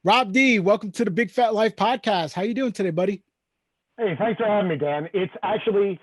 Rob D, welcome to the Big Fat Life podcast. How you doing today, buddy? Hey, thanks for having me, Dan. It's actually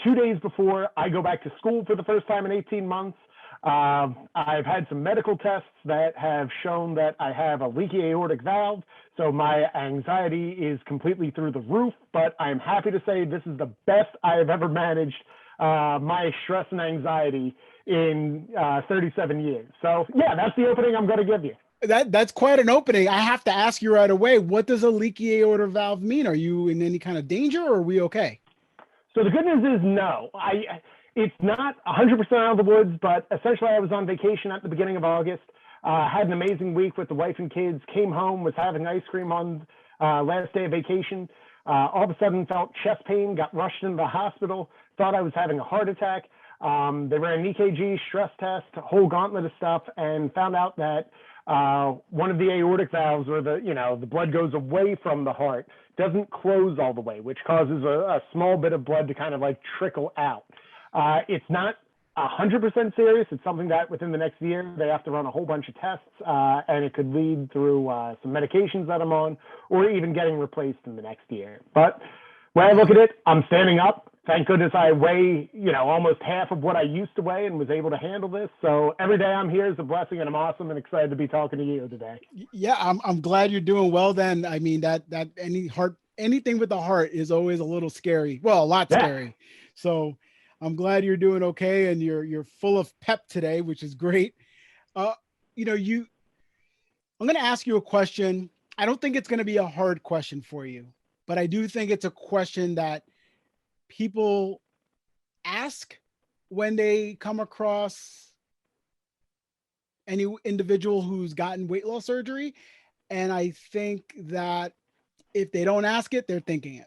2 days before I go back to school for the first time in 18 months. I've had some medical tests that have shown that I have a leaky aortic valve, so my anxiety is completely through the roof. But I'm happy to say this is the best I have ever managed my stress and anxiety in 37 years. So, yeah, that's the opening I'm going to give you. That's quite an opening. I have to ask you right away, what does a leaky aorta valve mean? Are you in any kind of danger or are we okay? So the good news is no. It's not 100% out of the woods, but essentially I was on vacation at the beginning of August. Had an amazing week with the wife and kids. Came home, was having ice cream on last day of vacation. All of a sudden felt chest pain. Got rushed into the hospital. Thought I was having a heart attack. They ran an EKG, stress test, a whole gauntlet of stuff, and found out that one of the aortic valves, where the blood goes away from the heart, doesn't close all the way, which causes a small bit of blood to kind of like trickle out. It's not 100% serious. It's something that within the next year they have to run a whole bunch of tests, and it could lead through some medications that I'm on, or even getting replaced in the next year. But when I look at it, I'm standing up. Thank goodness I weigh, almost half of what I used to weigh and was able to handle this. So every day I'm here is a blessing, and I'm awesome and excited to be talking to you today. Yeah, I'm glad you're doing well then. I mean that anything with the heart is always a little scary. Well, a lot Yeah. scary. So I'm glad you're doing okay and you're full of pep today, which is great. Uh, you know, you I'm going to ask you a question. I don't think it's going to be a hard question for you, but I do think it's a question that people ask when they come across any individual who's gotten weight loss surgery. And I think that if they don't ask it, they're thinking it.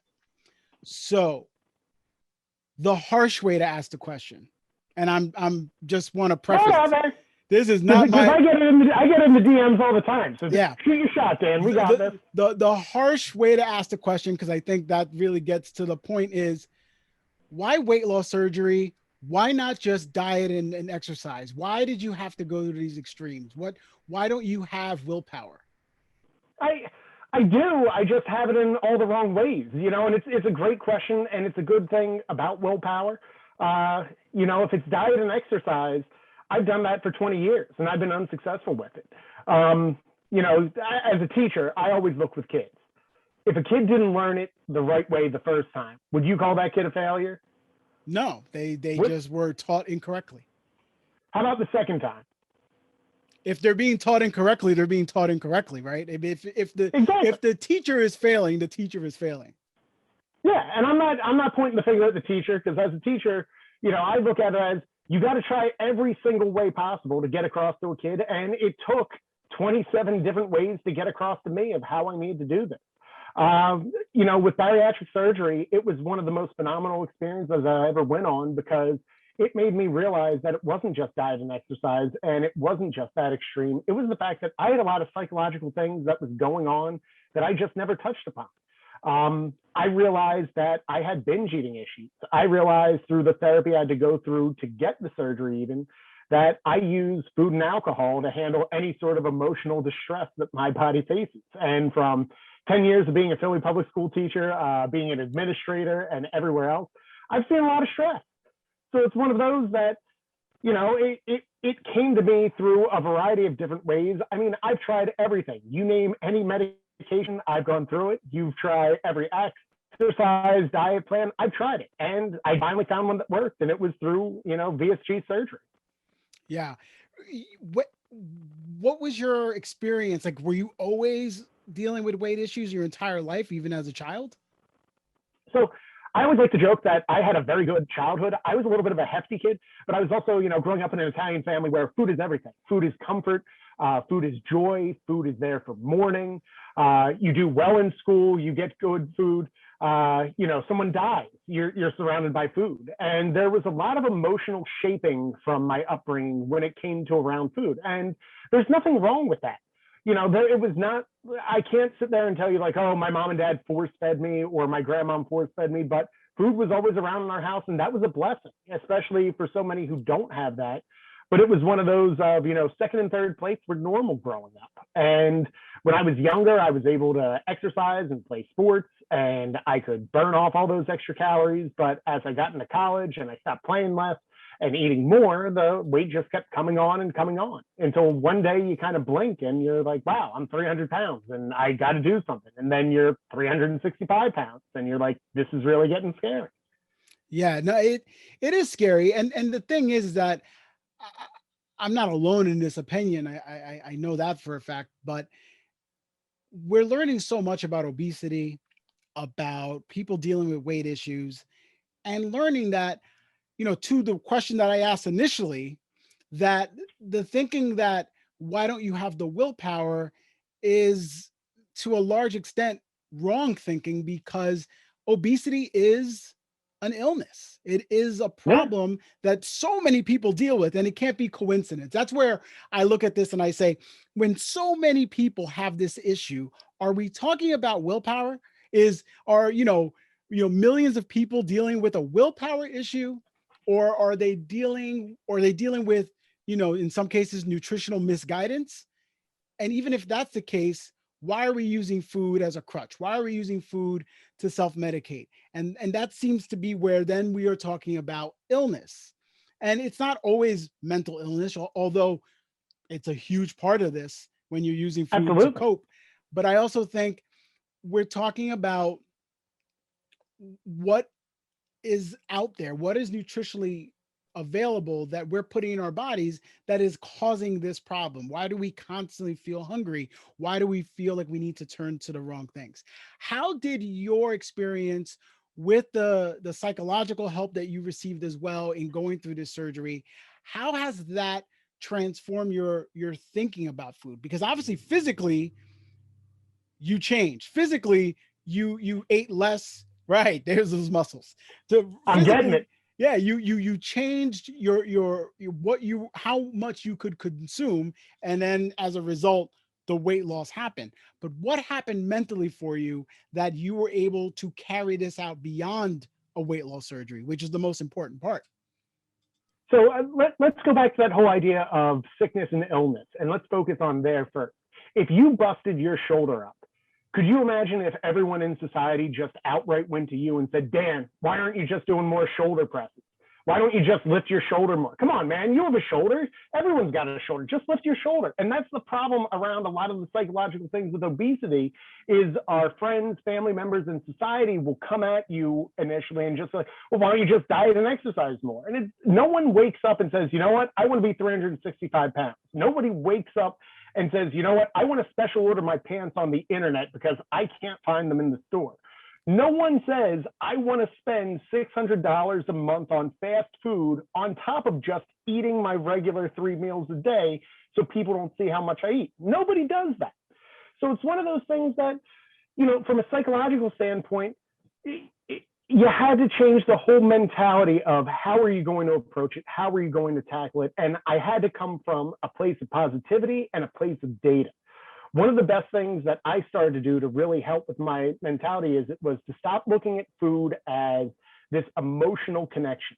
So the harsh way to ask the question, and I'm just want to preface Whatever. this is not Because my I get in the DMs all the time. So yeah shoot your shot, Dan. We got this. the harsh way to ask the question, because I think that really gets to the point, is why weight loss surgery? Why not just diet and exercise? Why did you have to go to these extremes? Why don't you have willpower? I I do. I just have it in all the wrong ways, and it's a great question, and it's a good thing about willpower. If it's diet and exercise, I've done that for 20 years and I've been unsuccessful with it. As a teacher, I always look with kids. If a kid didn't learn it the right way the first time, would you call that kid a failure? No, they What, just were taught incorrectly. how about the second time? If they're being taught incorrectly, they're being taught incorrectly, right? Exactly. If the teacher is failing, the teacher is failing. Yeah, and I'm not pointing the finger at the teacher, because as a teacher, I look at it as you got to try every single way possible to get across to a kid, and it took 27 different ways to get across to me of how I need to do this. With bariatric surgery, it was one of the most phenomenal experiences I ever went on, because it made me realize that it wasn't just diet and exercise, and it wasn't just that extreme. It was the fact that I had a lot of psychological things that was going on that I just never touched upon. I realized that I had binge eating issues. I realized through the therapy I had to go through to get the surgery, even, that I use food and alcohol to handle any sort of emotional distress that my body faces. And from 10 years of being a Philly public school teacher, being an administrator, and everywhere else, I've seen a lot of stress. So it's one of those that, it came to me through a variety of different ways. I mean, I've tried everything. You name any medication, I've gone through it. You've tried every exercise, diet plan, I've tried it. And I finally found one that worked, and it was through, VSG surgery. Yeah. What what was your experience like? Were you always dealing with weight issues your entire life, even as a child? So I always like to joke that I had a very good childhood. I was a little bit of a hefty kid, but I was also, growing up in an Italian family where food is everything. Food is comfort. Food is joy. Food is there for mourning. You do well in school. You get good food. Someone dies. You're surrounded by food. And there was a lot of emotional shaping from my upbringing when it came to around food. And there's nothing wrong with that. It was not, I can't sit there and tell you like, oh, my mom and dad force fed me or my grandmom force fed me, but food was always around in our house. And that was a blessing, especially for so many who don't have that. But it was one of those of, second and third plates were normal growing up. And when I was younger, I was able to exercise and play sports and I could burn off all those extra calories. But as I got into college and I stopped playing less and eating more, the weight just kept coming on and coming on until one day you kind of blink and you're like, wow, I'm 300 pounds and I got to do something. And then you're 365 pounds and you're like, this is really getting scary. Yeah, no, it is scary. And the thing is that I'm not alone in this opinion. I know that for a fact, but we're learning so much about obesity, about people dealing with weight issues, and learning that, to the question that I asked initially, that the thinking that why don't you have the willpower is to a large extent wrong thinking, because obesity is an illness. It is a Yeah. problem that so many people deal with, and it can't be coincidence. That's where I look at this and I say, when so many people have this issue, are we talking about willpower? Are millions of people dealing with a willpower issue, or are they dealing with, in some cases, nutritional misguidance? And even if that's the case, why are we using food as a crutch? Why are we using food to self-medicate? And that seems to be where then we are talking about illness. And it's not always mental illness, although it's a huge part of this when you're using food to Absolutely. cope. But I also think we're talking about what is out there, what is nutritionally available that we're putting in our bodies that is causing this problem. Why do we constantly feel hungry? Why do we feel like we need to turn to the wrong things? How did your experience with the psychological help that you received as well in going through this surgery, how has that transformed your thinking about food? Because obviously physically you changed. Physically, you ate less. Right, there's those muscles. So I'm getting physically, it. yeah, you changed your what you how much you could consume, and then as a result, the weight loss happened. But what happened mentally for you that you were able to carry this out beyond a weight loss surgery, which is the most important part? So let's go back to that whole idea of sickness and illness, and let's focus on there first. If you busted your shoulder up, could you imagine if everyone in society just outright went to you and said, Dan, why aren't you just doing more shoulder presses? Why don't you just lift your shoulder more? Come on, man, you have a shoulder. Everyone's got a shoulder. Just lift your shoulder. And that's the problem around a lot of the psychological things with obesity is our friends, family members, and society will come at you initially and just like, well, why don't you just diet and exercise more? And no one wakes up and says, you know what, I want to be 365 pounds. Nobody wakes up and says, you know what, I want to special order my pants on the internet because I can't find them in the store. No one says, I want to spend $600 a month on fast food on top of just eating my regular 3 meals a day so people don't see how much I eat. Nobody does that. So it's one of those things that, from a psychological standpoint, you had to change the whole mentality of how are you going to approach it? How are you going to tackle it? And I had to come from a place of positivity and a place of data. One of the best things that I started to do to really help with my mentality is it was to stop looking at food as this emotional connection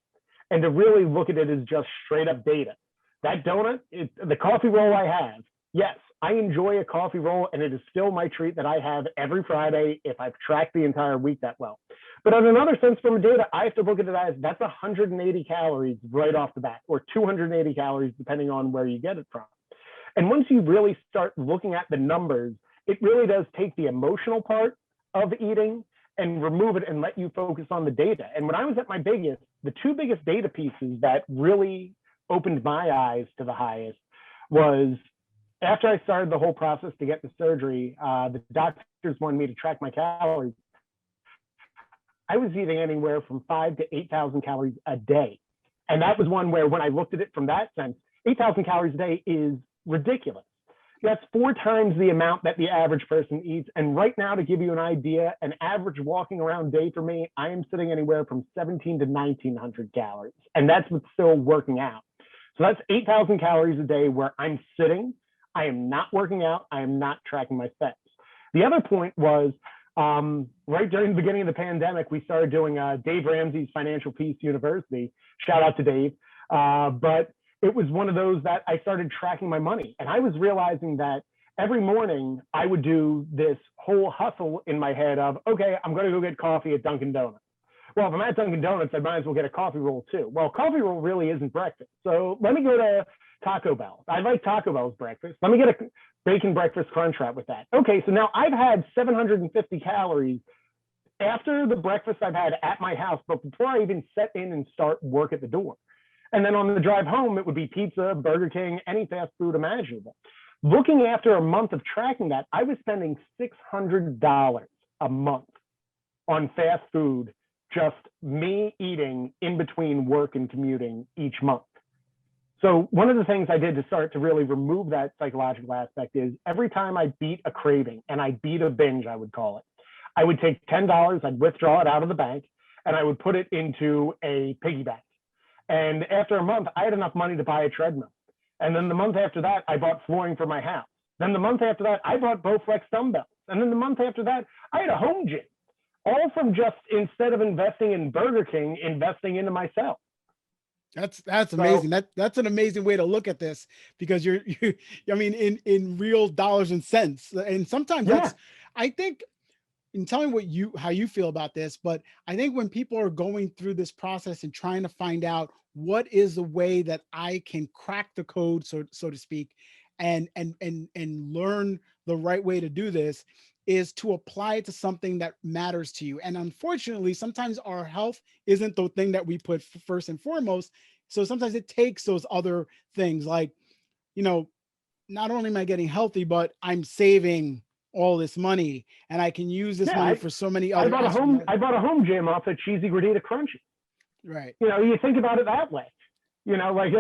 and to really look at it as just straight up data. That donut, the coffee roll I have, yes, I enjoy a coffee roll and it is still my treat that I have every Friday if I've tracked the entire week that well. But in another sense, from data, I have to look at it as that's 180 calories right off the bat, or 280 calories, depending on where you get it from. And once you really start looking at the numbers, it really does take the emotional part of eating and remove it and let you focus on the data. And when I was at my biggest, the two biggest data pieces that really opened my eyes to the highest was after I started the whole process to get the surgery, the doctors wanted me to track my calories. I was eating anywhere from 5,000 to 8,000 calories a day. And that was one where when I looked at it from that sense, 8,000 calories a day is ridiculous. That's 4 times the amount that the average person eats. And right now, to give you an idea, an average walking around day for me, I am sitting anywhere from 1,700 to 1,900 calories. And that's with still working out. So that's 8,000 calories a day where I'm sitting. I am not working out. I am not tracking my steps. The other point was right during the beginning of the pandemic, we started doing Dave Ramsey's Financial Peace University. Shout out to Dave. But it was one of those that I started tracking my money. And I was realizing that every morning I would do this whole hustle in my head of, okay, I'm going to go get coffee at Dunkin' Donuts. Well, if I'm at Dunkin' Donuts, I might as well get a coffee roll too. Well, coffee roll really isn't breakfast. So let me go to Taco Bell. I like Taco Bell's breakfast. Let me get a bacon breakfast crunch wrap with that. Okay, so now I've had 750 calories after the breakfast I've had at my house, but before I even set in and start work at the door. And then on the drive home, it would be pizza, Burger King, any fast food imaginable. Looking after a month of tracking that, I was spending $600 a month on fast food, just me eating in between work and commuting each month. So one of the things I did to start to really remove that psychological aspect is every time I beat a craving, and I beat a binge, I would call it, I would take $10, I'd withdraw it out of the bank, and I would put it into a piggy bank. And after a month, I had enough money to buy a treadmill. And then the month after that, I bought flooring for my house. Then the month after that, I bought Bowflex dumbbells. And then the month after that, I had a home gym. All from just, instead of investing in Burger King, investing into myself. That's amazing. That's an amazing way to look at this, because you I mean, in real dollars and cents. And sometimes that's, I think, and tell me how you feel about this, but I think when people are going through this process and trying to find out what is the way that I can crack the code, so to speak, and learn the right way to do this, is to apply it to something that matters to you. And unfortunately, sometimes our health isn't the thing that we put first and foremost. So sometimes it takes those other things, like, not only am I getting healthy, but I'm saving all this money, and I can use this money for so many other. I bought a home gym off of Cheesy Gordita Crunchy. Right. You think about it that way. Like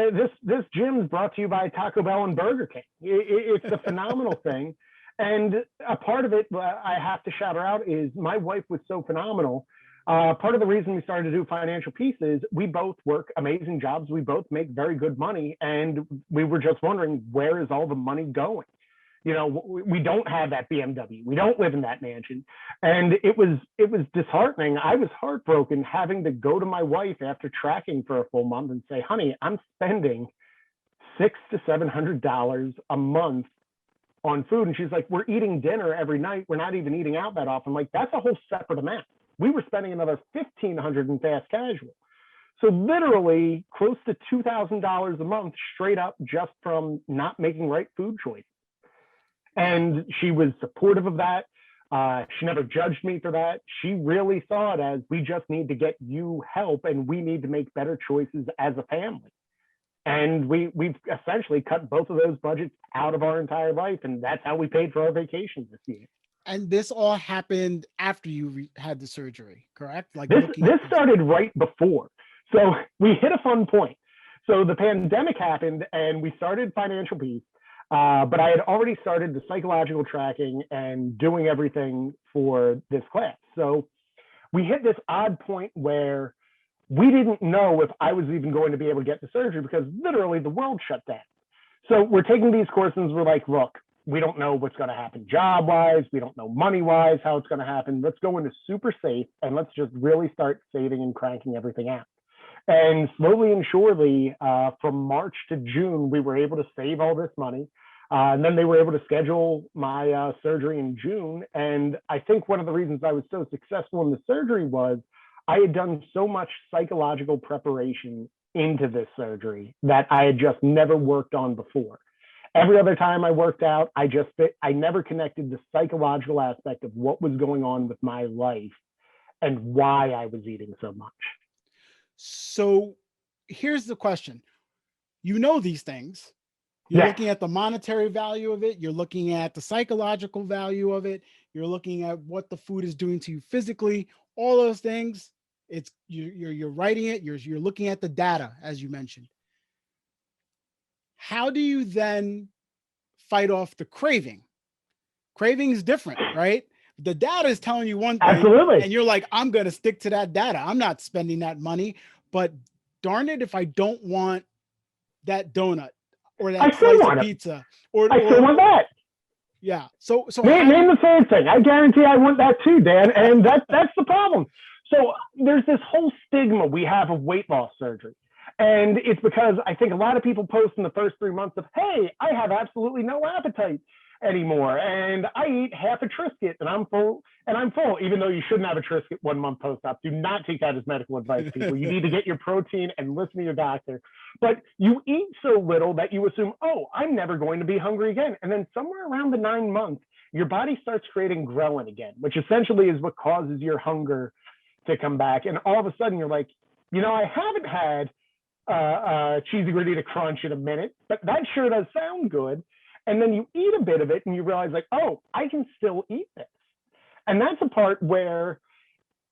this gym is brought to you by Taco Bell and Burger King. It's a phenomenal thing. And a part of it, I have to shout her out, is my wife was so phenomenal. Part of the reason we started to do Financial Peace is we both work amazing jobs. We both make very good money. And we were just wondering, where is all the money going? We don't have that BMW. We don't live in that mansion. And it was disheartening. I was heartbroken having to go to my wife after tracking for a full month and say, honey, I'm spending $600 to $700 a month on food. And she's like, we're eating dinner every night. We're not even eating out that often. Like, that's a whole separate amount. We were spending another $1,500 in fast casual. So literally close to $2,000 a month straight up just from not making right food choices. And she was supportive of that. She never judged me for that. She really saw it as, we just need to get you help, and we need to make better choices as a family. And we've essentially cut both of those budgets out of our entire life. And that's how we paid for our vacations this year. And this all happened after you had the surgery, correct? Like this started right before. So we hit a fun point. So the pandemic happened and we started Financial Peace. But I had already started the psychological tracking and doing everything for this class. So we hit this odd point where we didn't know if I was even going to be able to get the surgery, because literally the world shut down. So we're taking these courses and we're like, look, we don't know what's going to happen job-wise. We don't know money-wise how it's going to happen. Let's go into super safe and let's just really start saving and cranking everything out. And slowly and surely, from March to June, we were able to save all this money. And then they were able to schedule my surgery in June. And I think one of the reasons I was so successful in the surgery was I had done so much psychological preparation into this surgery that I had just never worked on before. Every other time I worked out, I never connected the psychological aspect of what was going on with my life and why I was eating so much. So here's the question. These things. You're looking at the monetary value of it. You're looking at the psychological value of it. You're looking at what the food is doing to you physically. All those things. You're writing it. You're looking at the data, as you mentioned. How do you then fight off the craving? Craving is different, right? The data is telling you one thing. Absolutely. And you're like, I'm going to stick to that data. I'm not spending that money. But darn it, if I don't want that donut or that slice of pizza, I still want that. Yeah. So name the third thing. I guarantee I want that too, Dan. And that's the problem. So there's this whole stigma we have of weight loss surgery. And it's because I think a lot of people post in the first 3 months of, hey, I have absolutely no appetite. anymore. And I eat half a Triscuit and I'm full, even though you shouldn't have a Triscuit 1 month post-op. Do not take that as medical advice, people. You need to get your protein and listen to your doctor. But you eat so little that you assume, oh, I'm never going to be hungry again. And then somewhere around the 9 months, your body starts creating ghrelin again, which essentially is what causes your hunger to come back. And all of a sudden you're like, I haven't had cheesy gordita crunch in a minute, but that sure does sound good. And then you eat a bit of it and you realize like, oh, I can still eat this. And that's a part where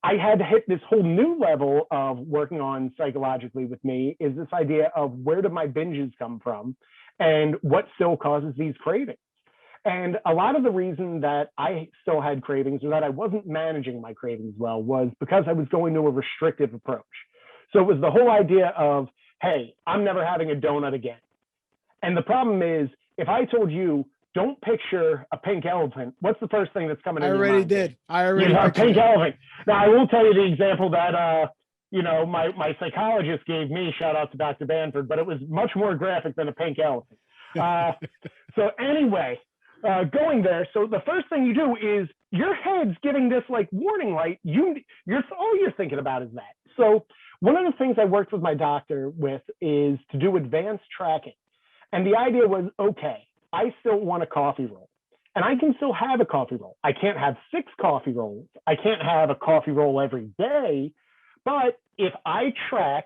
I had to hit this whole new level of working on psychologically with me, is this idea of where do my binges come from and what still causes these cravings. And a lot of the reason that I still had cravings or that I wasn't managing my cravings well was because I was going to a restrictive approach. So it was the whole idea of, hey, I'm never having a donut again. And the problem is, if I told you, don't picture a pink elephant, what's the first thing that's coming in your mind? I already did. I already a pink it. elephant. Now, I will tell you the example that, my psychologist gave me, shout out to Dr. Banford, but it was much more graphic than a pink elephant. So anyway, going there. So the first thing you do is your head's giving this like warning light. All you're thinking about is that. So one of the things I worked with my doctor with is to do advanced tracking. And the idea was, okay, I still want a coffee roll and I can still have a coffee roll. I can't have 6 coffee rolls. I can't have a coffee roll every day. But if I track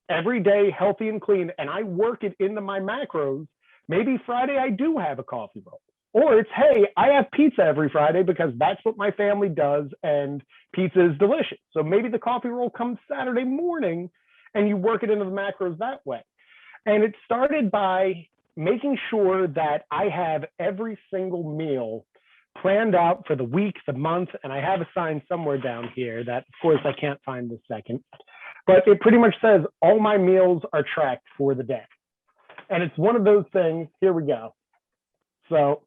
every day healthy and clean and I work it into my macros, maybe Friday I do have a coffee roll. Or it's, hey, I have pizza every Friday because that's what my family does and pizza is delicious. So maybe the coffee roll comes Saturday morning and you work it into the macros that way. And it started by making sure that I have every single meal planned out for the week, the month, and I have a sign somewhere down here that, of course, I can't find this second. But it pretty much says all my meals are tracked for the day. And it's one of those things, here we go. So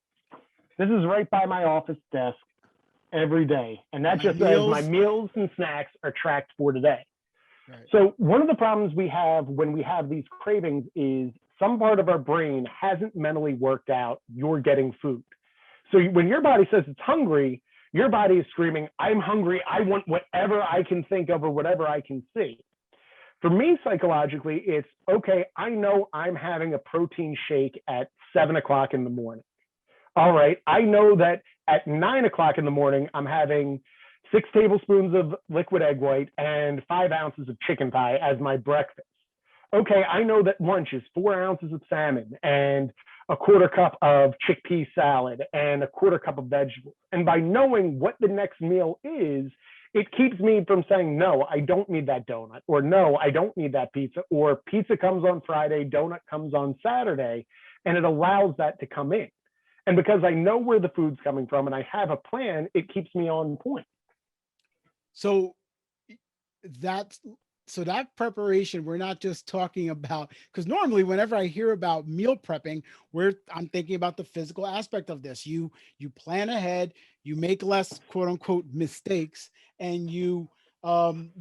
this is right by my office desk every day. And that just says my meals and snacks are tracked for today. Right. So one of the problems we have when we have these cravings is some part of our brain hasn't mentally worked out you're getting food. So when your body says it's hungry, your body is screaming, I'm hungry. I want whatever I can think of or whatever I can see. For me, psychologically, it's, okay, I know I'm having a protein shake at 7 o'clock in the morning. All right, I know that at 9 o'clock in the morning, I'm having 6 tablespoons of liquid egg white and 5 ounces of chicken thigh as my breakfast. Okay, I know that lunch is 4 ounces of salmon and a quarter cup of chickpea salad and a quarter cup of vegetables. And by knowing what the next meal is, it keeps me from saying, no, I don't need that donut, or no, I don't need that pizza, or pizza comes on Friday, donut comes on Saturday, and it allows that to come in. And because I know where the food's coming from and I have a plan, it keeps me on point. So that preparation, we're not just talking about, because normally whenever I hear about meal prepping, I'm thinking about the physical aspect of this. You plan ahead, you make less quote unquote mistakes, and you're going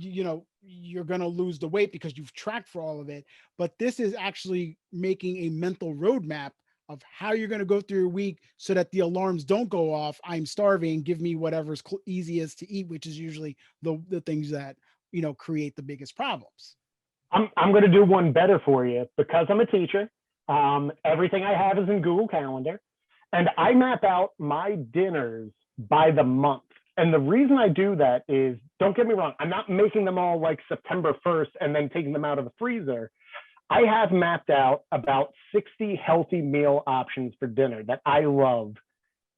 to lose the weight because you've tracked for all of it. But this is actually making a mental roadmap of how you're going to go through your week so that the alarms don't go off. I'm starving. Give me whatever's easiest to eat, which is usually the things that, create the biggest problems. I'm going to do one better for you because I'm a teacher. Everything I have is in Google Calendar, and I map out my dinners by the month. And the reason I do that is, don't get me wrong, I'm not making them all like September 1st and then taking them out of the freezer. I have mapped out about 60 healthy meal options for dinner that I love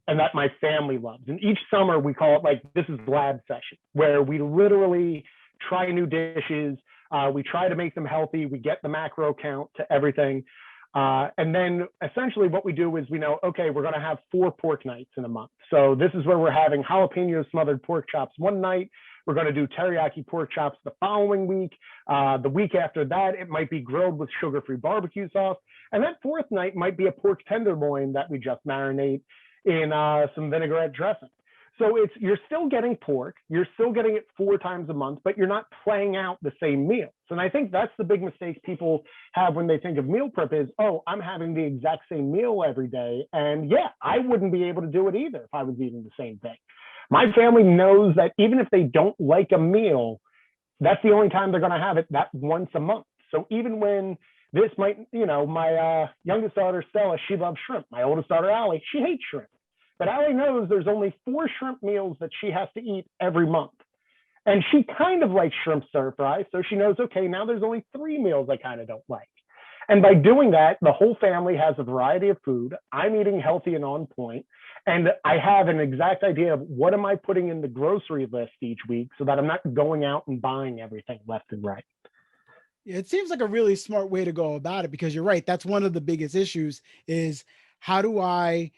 and that my family loves. And each summer we call it like, this is lab session, where we literally try new dishes. We try to make them healthy. We get the macro count to everything. And then essentially what we do is we know, okay, we're going to have 4 pork nights in a month. So this is where we're having jalapeno smothered pork chops one night. We're going to do teriyaki pork chops the following week. The week after that, it might be grilled with sugar-free barbecue sauce. And that 4th night might be a pork tenderloin that we just marinate in some vinaigrette dressing. So you're still getting pork, you're still getting it 4 times a month, but you're not playing out the same meals. And I think that's the big mistake people have when they think of meal prep is, oh, I'm having the exact same meal every day. And yeah, I wouldn't be able to do it either if I was eating the same thing. My family knows that even if they don't like a meal, that's the only time they're going to have it, that once a month. So even when this might, my youngest daughter, Stella, she loves shrimp. My oldest daughter, Allie, she hates shrimp. But Allie knows there's only 4 shrimp meals that she has to eat every month. And she kind of likes shrimp stir fry. So she knows, okay, now there's only 3 meals I kind of don't like. And by doing that, the whole family has a variety of food. I'm eating healthy and on point. And I have an exact idea of what am I putting in the grocery list each week so that I'm not going out and buying everything left and right. It seems like a really smart way to go about it, because you're right. That's one of the biggest issues is, how do I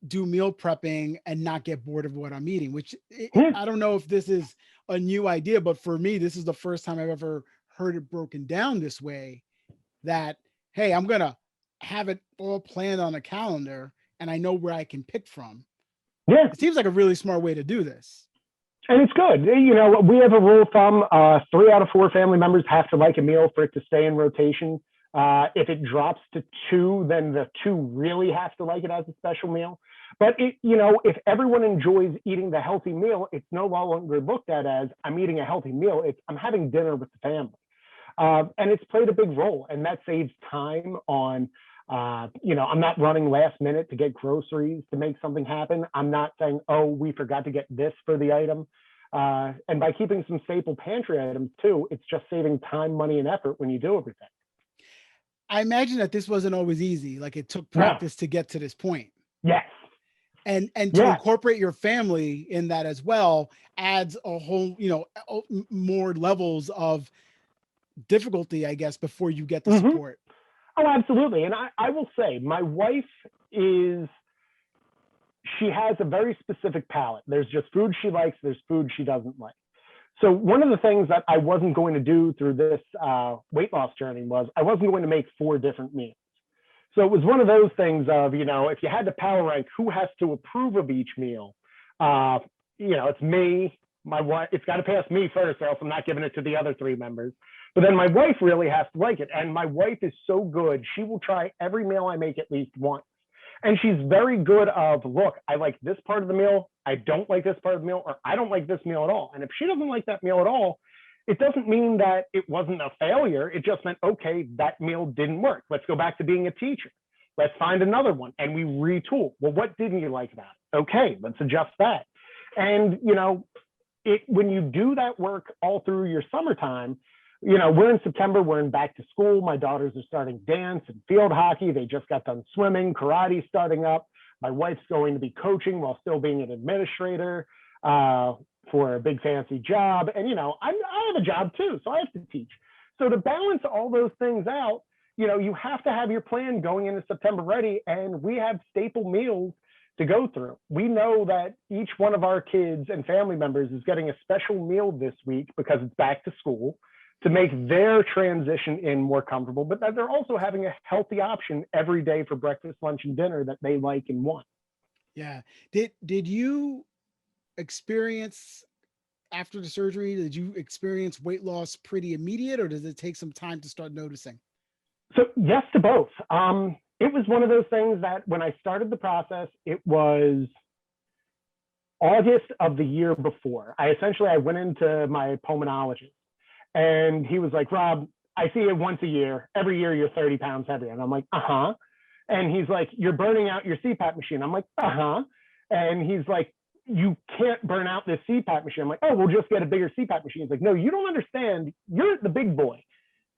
do meal prepping and not get bored of what I'm eating, which I don't know if this is a new idea, but for me, this is the first time I've ever heard it broken down this way, that, hey, I'm going to have it all planned on a calendar and I know where I can pick from. Yeah. It seems like a really smart way to do this. And it's good. We have a rule of thumb, 3 out of 4 family members have to like a meal for it to stay in rotation. If it drops to 2, then the 2 really have to like it as a special meal. But if everyone enjoys eating the healthy meal, it's no longer looked at as I'm eating a healthy meal. It's I'm having dinner with the family. And it's played a big role, and that saves time on, I'm not running last minute to get groceries to make something happen. I'm not saying, oh, we forgot to get this for the item. And by keeping some staple pantry items too, it's just saving time, money, and effort when you do everything. I imagine that this wasn't always easy. Like, it took practice to get to this point. Yes. And to incorporate your family in that as well adds a whole, more levels of difficulty, I guess, before you get the support. Oh, absolutely. And I will say, my wife she has a very specific palate. There's just food she likes, there's food she doesn't like. So one of the things that I wasn't going to do through this weight loss journey was I wasn't going to make 4 different meals. So it was one of those things of, if you had to power rank who has to approve of each meal, it's me, my wife. It's got to pass me first, or else I'm not giving it to the other 3 members. But then my wife really has to like it. And my wife is so good. She will try every meal I make at least once. And she's very good of, look, I like this part of the meal. I don't like this part of the meal, or I don't like this meal at all. And if she doesn't like that meal at all, it doesn't mean that it wasn't a failure. It just meant, okay, that meal didn't work. Let's go back to being a teacher. Let's find another one. And we retool. Well, what didn't you like about it? Okay, let's adjust that. And, when you do that work all through your summertime, we're in September, we're in back to school. My daughters are starting dance and field hockey. They just got done swimming, karate starting up. My wife's going to be coaching while still being an administrator for a big fancy job. And, I have a job too, so I have to teach. So to balance all those things out, you have to have your plan going into September ready. And we have staple meals to go through. We know that each one of our kids and family members is getting a special meal this week because it's back to school, to make their transition in more comfortable, but that they're also having a healthy option every day for breakfast, lunch, and dinner that they like and want. Yeah. Did you experience, after the surgery, did you experience weight loss pretty immediate, or does it take some time to start noticing? So yes to both. It was one of those things that when I started the process, it was August of the year before. I went into my pulmonologist, and he was like, Rob, I see you once a year. Every year you're 30 pounds heavier. And I'm like, uh-huh. And he's like, you're burning out your CPAP machine. I'm like, uh-huh. And he's like, you can't burn out this CPAP machine. I'm like, oh, we'll just get a bigger CPAP machine. He's like, no, you don't understand. You're the big boy.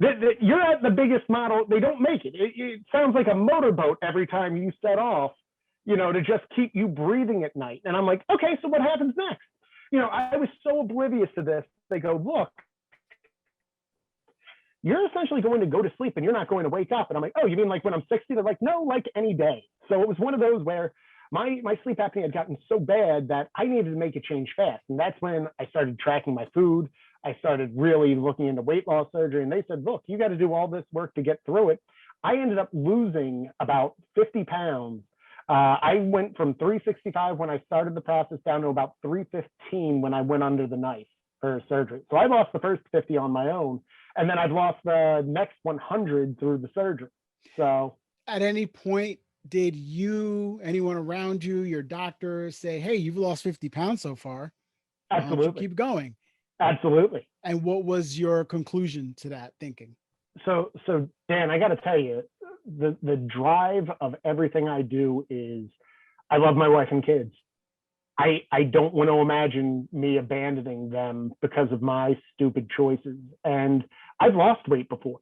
You're at the biggest model. They don't make it. It sounds like a motorboat every time you set off, to just keep you breathing at night. And I'm like, okay, so what happens next? I was so oblivious to this. They go, look, you're essentially going to go to sleep and you're not going to wake up. And I'm like, oh, you mean like when I'm 60? They're like, no, like any day. So it was one of those where my sleep apnea had gotten so bad that I needed to make a change fast. And that's when I started tracking my food. I started really looking into weight loss surgery. And they said, look, you got to do all this work to get through it. I ended up losing about 50 pounds I went from 365 when I started the process down to about 315 when I went under the knife for surgery. So I lost the first 50 on my own, and then I've lost the next 100 through the surgery. So At any point, did anyone around you, your doctor, say, "Hey, you've lost 50 pounds so far. Why don't you absolutely, keep going?" absolutely. And what was your conclusion to that thinking? So Dan, I got to tell you, the drive of everything I do is I love my wife and kids. I don't want to imagine me abandoning them because of my stupid choices. And I've lost weight before.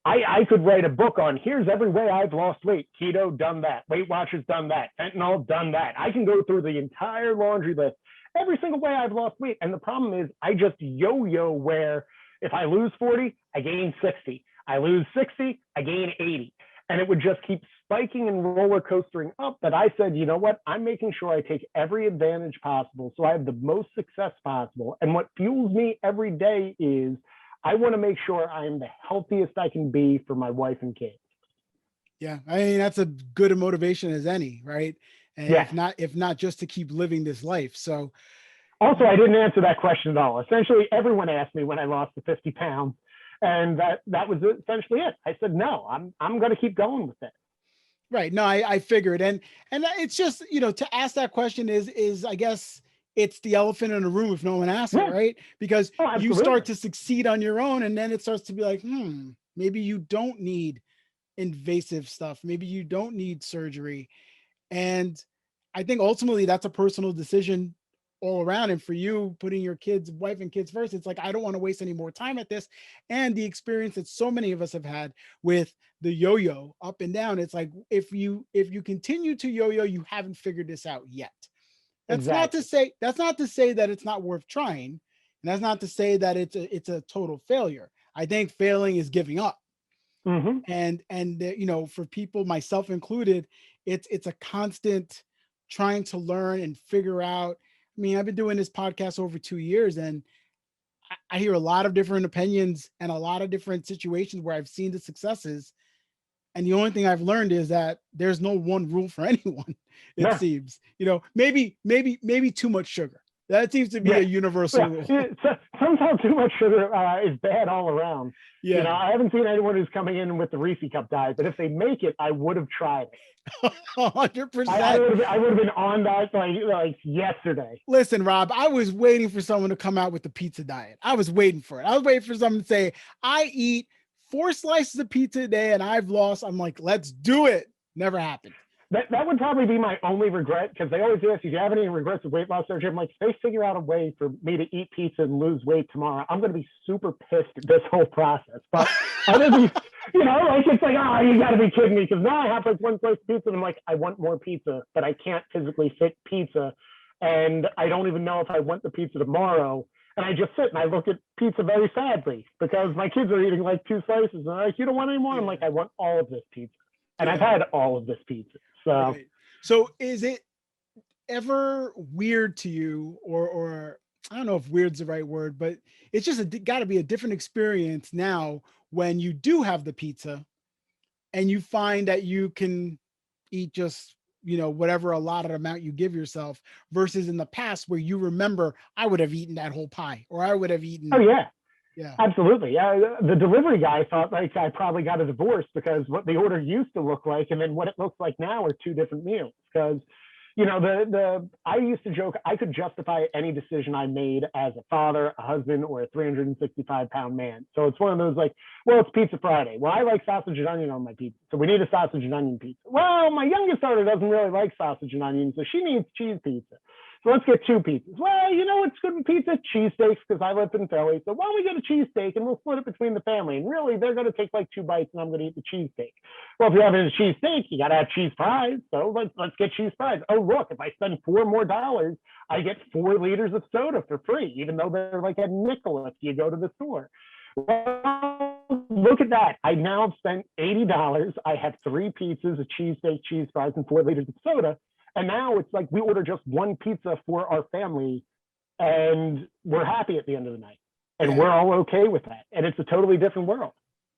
I could write a book on here's every way I've lost weight. Keto, done that. Weight Watchers, done that. Fentanyl, done that. I can go through the entire laundry list, every single way I've lost weight. And the problem is I just yo-yo where if I lose 40, I gain 60. I lose 60, I gain 80. And it would just keep spiking and roller coastering up that I said, you know what? I'm making sure I take every advantage possible so I have the most success possible. And what fuels me every day is I want to make sure I'm the healthiest I can be for my wife and kids. Yeah, I mean that's a good a motivation as any, right? And Yes. if not just to keep living this life. So Also, I didn't answer that question at all. Essentially, everyone asked me when I lost the 50 pounds, and that was essentially it. I said, no, I'm going to keep going with it. right, no, I figured, and it's just to ask that question is I guess it's the elephant in the room if no one asks it, Yeah. right? Because Oh, you absolutely. start to succeed on your own, and then it starts to be like, maybe you don't need invasive stuff, maybe you don't need surgery, and I think ultimately that's a personal decision all around. And for you, putting your kids, wife and kids first, it's like, I don't want to waste any more time at this. And the experience that so many of us have had with the yo-yo up and down, it's like, if you continue to yo-yo, you haven't figured this out yet. Exactly. That's not to say that it's not worth trying. And that's not to say that it's a total failure. I think failing is giving up. Mm-hmm. And for people, myself included, it's a constant trying to learn and figure out. I mean, I've been doing this podcast over 2 years, and I hear a lot of different opinions and a lot of different situations where I've seen the successes, and the only thing I've learned is that there's no one rule for anyone. It No. seems, maybe too much sugar. That seems to be a Yeah. universal Yeah. rule. Somehow too much sugar is bad all around. Yeah, I haven't seen anyone who's coming in with the Reese cup diet, but if they make it, I would have tried it. 100%. I would have been on that like yesterday. Listen, Rob, I was waiting for someone to come out with the pizza diet. I was waiting for it. I was waiting for someone to say, I eat 4 slices of pizza a day and I've lost. I'm like, let's do it. Never happened. That would probably be my only regret, because they always ask, do you have any regrets of weight loss surgery? I'm like, if they figure out a way for me to eat pizza and lose weight tomorrow, I'm going to be super pissed at this whole process. But other than, it's like, oh, you got to be kidding me. Because now I have like one slice of pizza and I'm like, I want more pizza, but I can't physically fit pizza. And I don't even know if I want the pizza tomorrow. And I just sit and I look at pizza very sadly because my kids are eating like 2 slices. And they're like, you don't want any more? I'm like, I want all of this pizza. And I've had all of this pizza. So, right. So is it ever weird to you, or I don't know if weird's the right word, but it's just got to be a different experience now when you do have the pizza and you find that you can eat just whatever allotted amount you give yourself, versus in the past where you remember, I would have eaten that whole pie, or I would have oh eaten. yeah, Yeah. absolutely. Yeah, the delivery guy thought like I probably got a divorce because what the order used to look like and then what it looks like now are two different meals. Because I used to joke I could justify any decision I made as a father, a husband, or a 365-pound man. So it's one of those like, well, it's Pizza Friday. Well, I like sausage and onion on my pizza, so we need a sausage and onion pizza. Well, my youngest daughter doesn't really like sausage and onion, so she needs cheese pizza. So let's get 2 pizzas. Well, what's good with pizza? Cheesesteaks, because I live in Philly. So why don't we get a cheesesteak and we'll split it between the family? And really, they're going to take like 2 bites and I'm going to eat the cheesesteak. Well, if you're having a cheesesteak, you got to have cheese fries. So let's get cheese fries. Oh, look, if I spend $4 more, I get 4 liters of soda for free, even though they're like a nickel if you go to the store. Well, look at that. I now have spent $80. I have 3 pizzas, a cheesesteak, cheese fries, and 4 liters of soda. And now it's like we order just 1 pizza for our family and we're happy at the end of the night. And we're all okay with that. And it's a totally different world.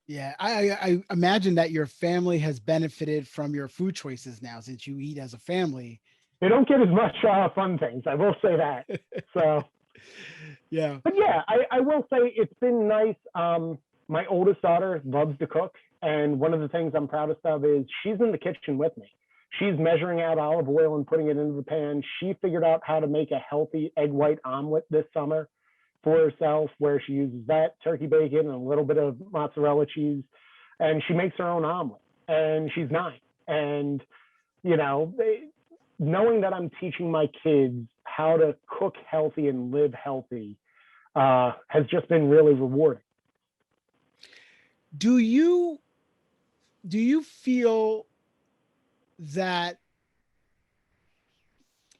Yeah, I imagine that your family has benefited from your food choices now since you eat as a family. They don't get as much fun things, I will say that. So, Yeah. but yeah, I will say it's been nice. My oldest daughter loves to cook, and one of the things I'm proudest of is she's in the kitchen with me. She's measuring out olive oil and putting it into the pan. She figured out how to make a healthy egg white omelet this summer for herself, where she uses that, turkey bacon, and a little bit of mozzarella cheese, and she makes her own omelet. And she's 9, and you know, knowing that I'm teaching my kids how to cook healthy and live healthy has just been really rewarding. Do you feel that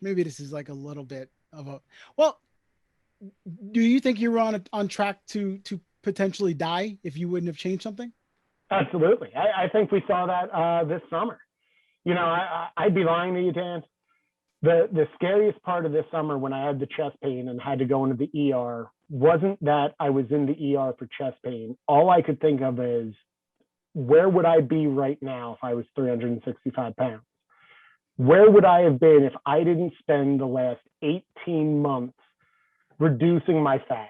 maybe this is like a little bit of a well, do you think you were on track to potentially die if you wouldn't have changed something? Absolutely. I think we saw that this summer. You know, I'd be lying to you, Dan. The scariest part of this summer when I had the chest pain and had to go into the ER wasn't that I was in the ER for chest pain. All I could think of is, where would I be right now if I was 365 pounds? Where would I have been if I didn't spend the last 18 months reducing my fat,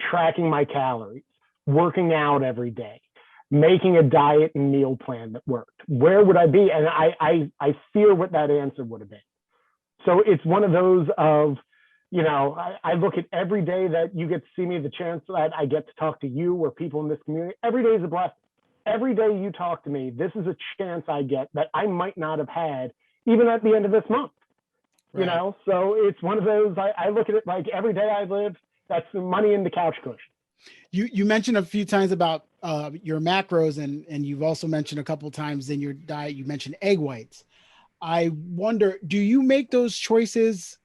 tracking my calories, working out every day, making a diet and meal plan that worked? Where would I be? And I fear what that answer would have been. So it's one of those of, you know, I look at every day that you get to see me, the chance that I get to talk to you or people in this community, every day is a blessing. Every day you talk to me, this is a chance I get that I might not have had even at the end of this month. Right. You know, so it's one of those, I look at it like every day I live, that's money in the couch cushion. You mentioned a few times about your macros, and you've also mentioned a couple of times in your diet, you mentioned egg whites. I wonder, do you make those choices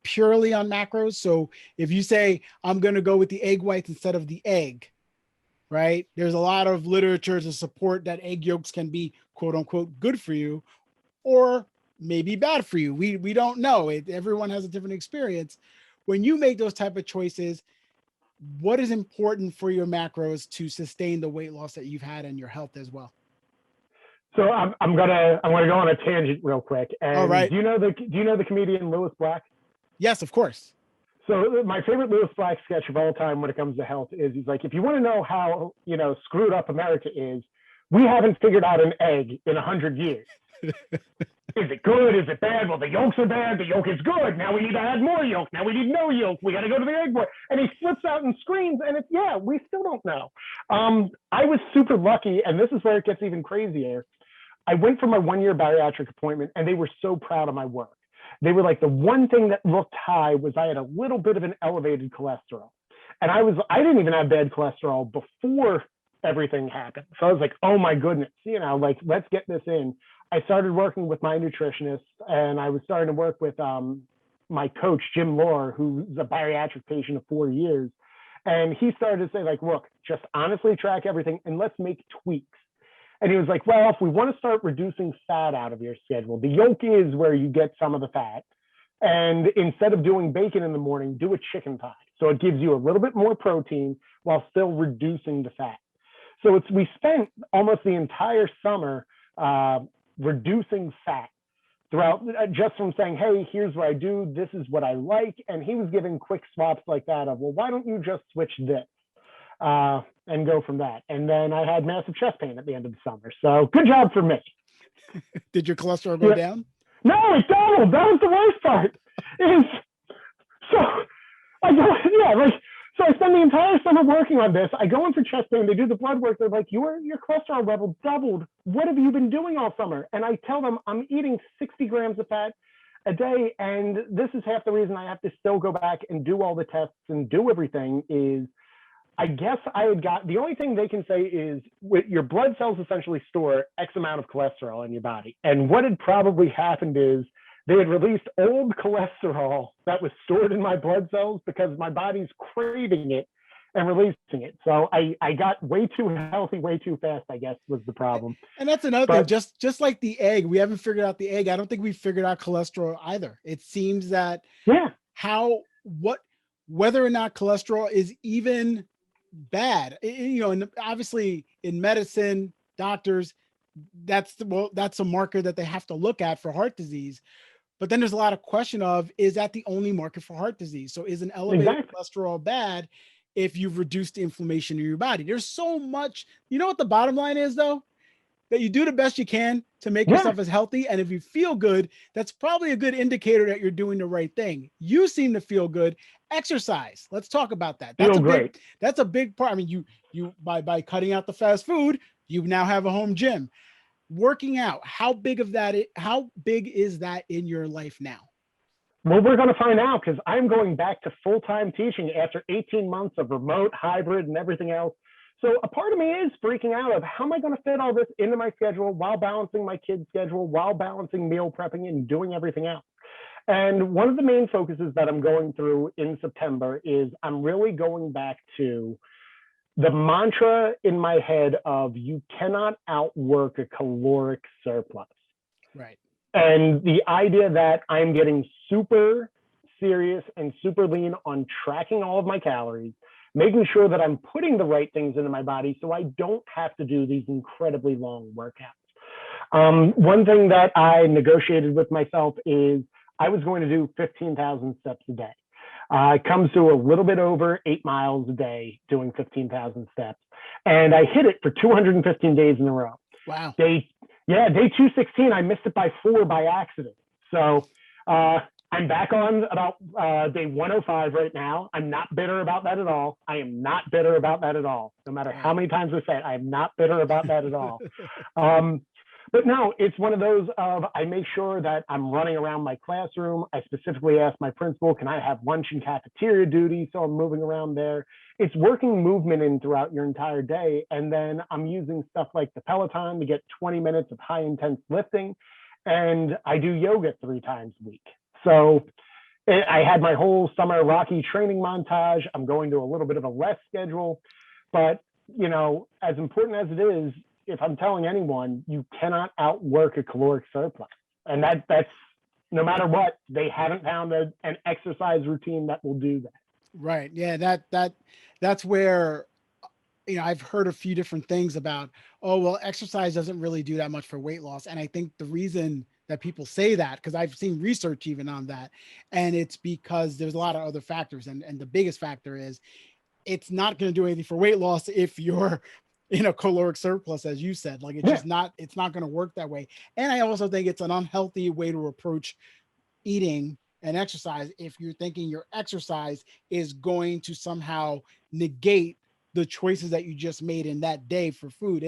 purely on macros? So if you say, I'm going to go with the egg whites instead of the egg, right? There's a lot of literature to support that egg yolks can be quote unquote good for you, or maybe bad for you. We don't know. Everyone has a different experience. When you make those type of choices, what is important for your macros to sustain the weight loss that you've had and your health as well? So I'm gonna go on a tangent real quick. And all right. Do you know the comedian Lewis Black? Yes, of course. So my favorite Lewis Black sketch of all time when it comes to health is, he's like, if you want to know how, you know, screwed up America is, we haven't figured out an egg in 100 years. Is it good? Is it bad? Well, the yolks are bad. The yolk is good. Now we need to add more yolk. Now we need no yolk. We got to go to the egg boy. And he flips out and screams. And it's, yeah, we still don't know. I was super lucky. And this is where it gets even crazier. I went for my 1-year bariatric appointment, and they were so proud of my work. They were like, the one thing that looked high was I had a little bit of an elevated cholesterol. And I didn't even have bad cholesterol before everything happened. So I was like, oh my goodness, you know, like, let's get this in. I started working with my nutritionist, and I was starting to work with my coach, Jim Lohr, who's a bariatric patient of 4 years. And he started to say, like, look, just honestly track everything and let's make tweaks. And he was like, well, if we want to start reducing fat out of your schedule, the yolk is where you get some of the fat. And instead of doing bacon in the morning, do a chicken thigh. So it gives you a little bit more protein while still reducing the fat. So we spent almost the entire summer reducing fat throughout, just from saying, hey, here's what I do, this is what I like. And he was giving quick swaps like that of, well, why don't you just switch this? And go from that. And then I had massive chest pain at the end of the summer. So good job for me. Did your cholesterol go down? No, it doubled. That was the worst part. So I spend the entire summer working on this. I go in for chest pain. They do the blood work. They're like, your cholesterol level doubled. What have you been doing all summer? And I tell them I'm eating 60 grams of fat a day. And this is half the reason I have to still go back and do all the tests and do everything is, I guess I had got, the only thing they can say is your blood cells essentially store X amount of cholesterol in your body. And what had probably happened is they had released old cholesterol that was stored in my blood cells because my body's craving it and releasing it. So I got way too healthy, way too fast, I guess was the problem. And that's another thing, just like the egg, we haven't figured out the egg. I don't think we've figured out cholesterol either. It seems that whether or not cholesterol is even bad. And obviously in medicine, doctors, that's a marker that they have to look at for heart disease. But then there's a lot of question of, is that the only marker for heart disease? So is an elevated Exactly. cholesterol bad if you've reduced the inflammation in your body? There's so much. You know what the bottom line is though? That you do the best you can to make Yeah. yourself as healthy. And if you feel good, that's probably a good indicator that you're doing the right thing. You seem to feel good. Exercise. Let's talk about that. Feel great. That's a big part. I mean, you by cutting out the fast food, you now have a home gym. Working out. How big is that in your life now? Well, we're going to find out because I'm going back to full-time teaching after 18 months of remote, hybrid, and everything else. So a part of me is freaking out of how am I going to fit all this into my schedule while balancing my kids' schedule, while balancing meal prepping and doing everything else. And one of the main focuses that I'm going through in September is I'm really going back to the mantra in my head of you cannot outwork a caloric surplus. Right. And the idea that I'm getting super serious and super lean on tracking all of my calories, making sure that I'm putting the right things into my body so I don't have to do these incredibly long workouts. One thing that I negotiated with myself is I was going to do 15,000 steps a day. It comes to a little bit over 8 miles a day doing 15,000 steps. And I hit it for 215 days in a row. Wow. Day 216, I missed it by 4 by accident. So I'm back on about day 105 right now. I'm not bitter about that at all. I am not bitter about that at all. No matter how many times I say it, I am not bitter about that at all. But no, it's one of those of I make sure that I'm running around my classroom. I specifically ask my principal, can I have lunch and cafeteria duty? So I'm moving around there. It's working movement in throughout your entire day. And then I'm using stuff like the Peloton to get 20 minutes of high intense lifting. And I do yoga 3 times a week. So I had my whole summer Rocky training montage. I'm going to a little bit of a rest schedule. But, as important as it is, if I'm telling anyone, you cannot outwork a caloric surplus. And that's no matter what, they haven't found an exercise routine that will do that. Right. Yeah. That's where, I've heard a few different things about, oh, well, exercise doesn't really do that much for weight loss. And I think the reason that people say that, because I've seen research even on that, and it's because there's a lot of other factors. And the biggest factor is it's not going to do anything for weight loss if you're in a caloric surplus, as you said. Like it's not going to work that way. And I also think it's an unhealthy way to approach eating and exercise if you're thinking your exercise is going to somehow negate the choices that you just made in that day for food.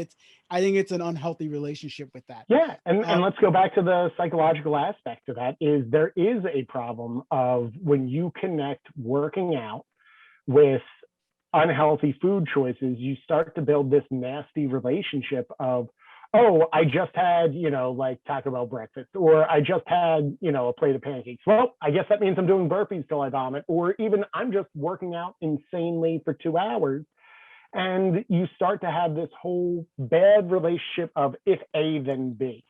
I think it's an unhealthy relationship with that. Yeah, and let's go back to the psychological aspect of that. Is there is a problem of when you connect working out with unhealthy food choices, you start to build this nasty relationship of, oh, I just had, like Taco Bell breakfast, or I just had, a plate of pancakes. Well, I guess that means I'm doing burpees till I vomit, or even I'm just working out insanely for 2 hours. And you start to have this whole bad relationship of if A, then B.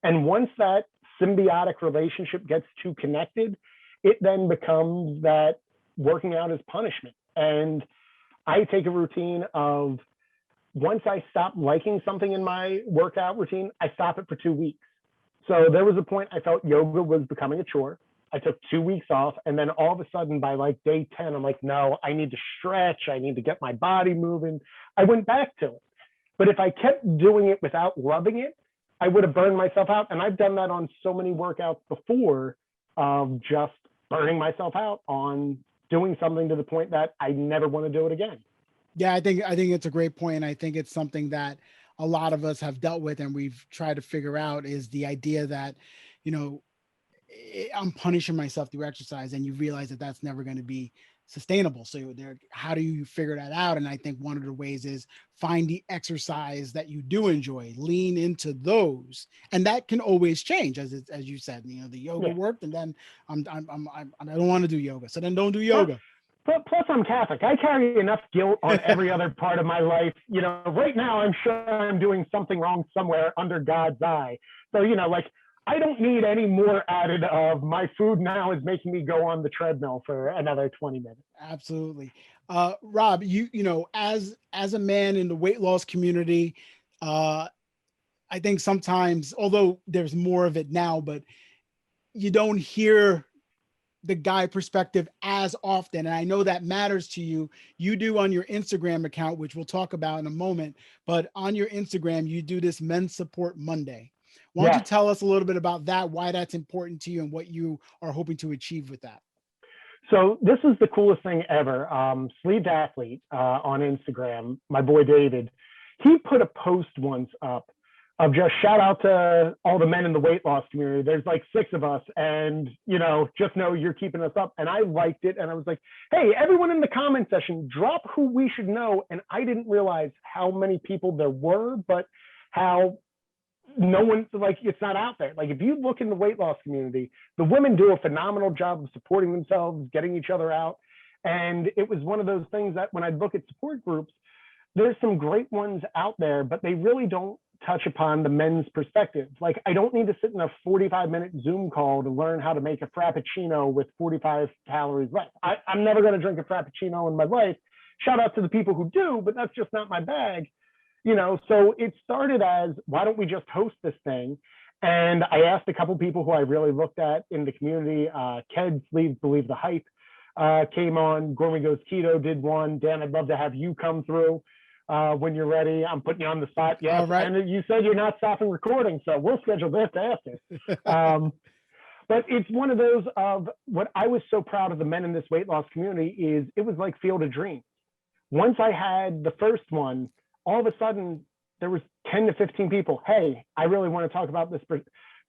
And once that symbiotic relationship gets too connected, it then becomes that working out is punishment. And I take a routine of once I stop liking something in my workout routine, I stop it for 2 weeks. So there was a point I felt yoga was becoming a chore. I took 2 weeks off. And then all of a sudden by like day 10, I'm like, no, I need to stretch. I need to get my body moving. I went back to it. But if I kept doing it without loving it, I would have burned myself out. And I've done that on so many workouts before of just burning myself out on doing something to the point that I never want to do it again. Yeah, I think it's a great point. And I think it's something that a lot of us have dealt with and we've tried to figure out is the idea that, you know, I'm punishing myself through exercise, and you realize that that's never going to be sustainable. So how do you figure that out? And I think one of the ways is find the exercise that you do enjoy, lean into those, and that can always change, as you said. The yoga worked, and then I don't want to do yoga, so then don't do yoga. Plus, I'm Catholic. I carry enough guilt on every other part of my life. Right now, I'm sure I'm doing something wrong somewhere under God's eye. So, like, I don't need any more added of my food now is making me go on the treadmill for another 20 minutes. Absolutely. Rob, as a man in the weight loss community, uh, I think sometimes, although there's more of it now, but you don't hear the guy perspective as often. And I know that matters to you. You do on your Instagram account, which we'll talk about in a moment, but on your Instagram, you do this Men's Support Monday. Why don't you Yes. tell us a little bit about that, why that's important to you and what you are hoping to achieve with that? So this is the coolest thing ever. Sleeved Athlete on Instagram, my boy David, he put a post once up of just shout out to all the men in the weight loss community. There's like 6 of us, and just know you're keeping us up. And I liked it, and I was like, hey, everyone in the comment section, drop who we should know. And I didn't realize how many people there were, but how no one, like, it's not out there. Like, if you look in the weight loss community, the women do a phenomenal job of supporting themselves, getting each other out. And it was one of those things that when I look at support groups, there's some great ones out there, but they really don't touch upon the men's perspective. Like, I don't need to sit in a 45-minute Zoom call to learn how to make a frappuccino with 45 calories less. I'm never going to drink a frappuccino in my life. Shout out to the people who do, but that's just not my bag. So it started as, why don't we just host this thing? And I asked a couple people who I really looked at in the community. Ked Sleeves Believe the Hype came on. Gourmet Goes Keto did one. Dan, I'd love to have you come through when you're ready. I'm putting you on the spot. Yes. All right. And you said you're not stopping recording, so we'll schedule this after. But it's one of those of what I was so proud of the men in this weight loss community is it was like Field of Dreams. Once I had the first one, all of a sudden there was 10 to 15 people. Hey, I really want to talk about this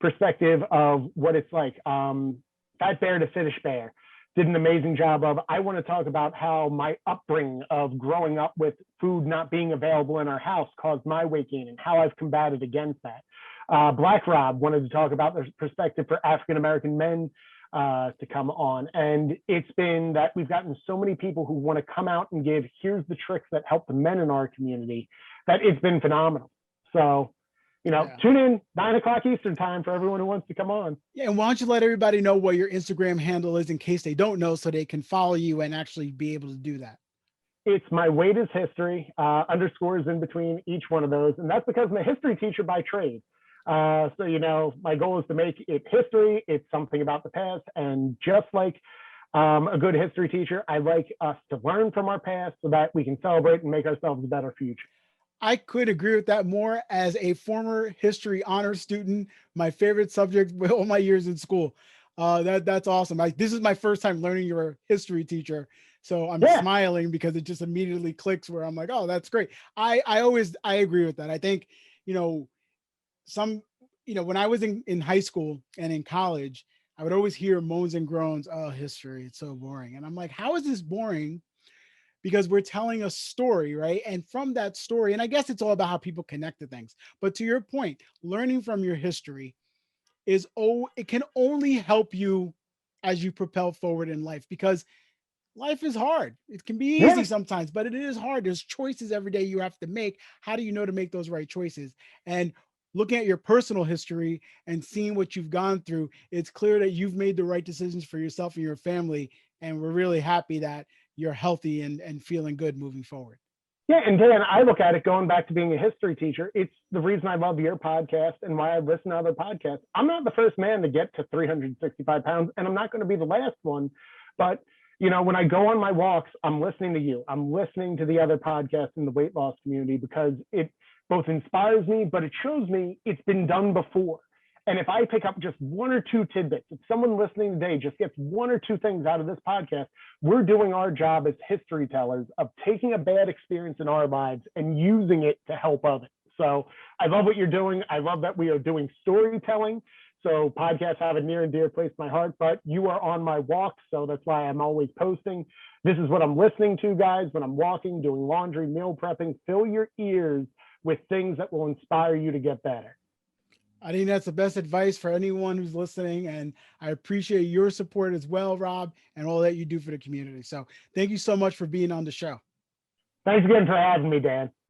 perspective of what it's like. Fat Bear to Finish Bear did an amazing job of, I want to talk about how my upbringing of growing up with food not being available in our house caused my weight gain and how I've combated against that. Black Rob wanted to talk about the perspective for African-American men to come on. And it's been that we've gotten so many people who want to come out and give, here's the tricks that help the men in our community, that it's been phenomenal. So, tune in 9:00 Eastern time for everyone who wants to come on. Yeah. And why don't you let everybody know what your Instagram handle is in case they don't know, so they can follow you and actually be able to do that? It's My Weight is History, underscores in between each one of those. And that's because I'm a history teacher by trade. So, my goal is to make it history. It's something about the past. And just like a good history teacher, I like us to learn from our past so that we can celebrate and make ourselves a better future. I could agree with that more. As a former history honors student, my favorite subject with all my years in school. That's awesome. This is my first time learning you're a history teacher. So I'm smiling because it just immediately clicks where I'm like, oh, that's great. I agree with that. I think, some, when I was in high school and in college, I would always hear moans and groans, oh, history, it's so boring. And I'm like, how is this boring? Because we're telling a story, right? And from that story, and I guess it's all about how people connect to things. But to your point, learning from your history it can only help you as you propel forward in life, because life is hard. It can be easy sometimes, but it is hard. There's choices every day you have to make. How do you know to make those right choices? And looking at your personal history and seeing what you've gone through, it's clear that you've made the right decisions for yourself and your family. And we're really happy that you're healthy and feeling good moving forward. Yeah, and Dan, I look at it going back to being a history teacher. It's the reason I love your podcast and why I listen to other podcasts. I'm not the first man to get to 365 pounds, and I'm not going to be the last one. But, when I go on my walks, I'm listening to you. I'm listening to the other podcasts in the weight loss community because it both inspires me, but it shows me it's been done before. And if I pick up just 1 or 2 tidbits, if someone listening today just gets 1 or 2 things out of this podcast, we're doing our job as history tellers of taking a bad experience in our lives and using it to help others. So I love what you're doing. I love that we are doing storytelling. So podcasts have a near and dear place in my heart, but you are on my walk. So that's why I'm always posting. This is what I'm listening to, guys, when I'm walking, doing laundry, meal prepping. Fill your ears with things that will inspire you to get better. I think that's the best advice for anyone who's listening. And I appreciate your support as well, Rob, and all that you do for the community. So thank you so much for being on the show. Thanks again for having me, Dan.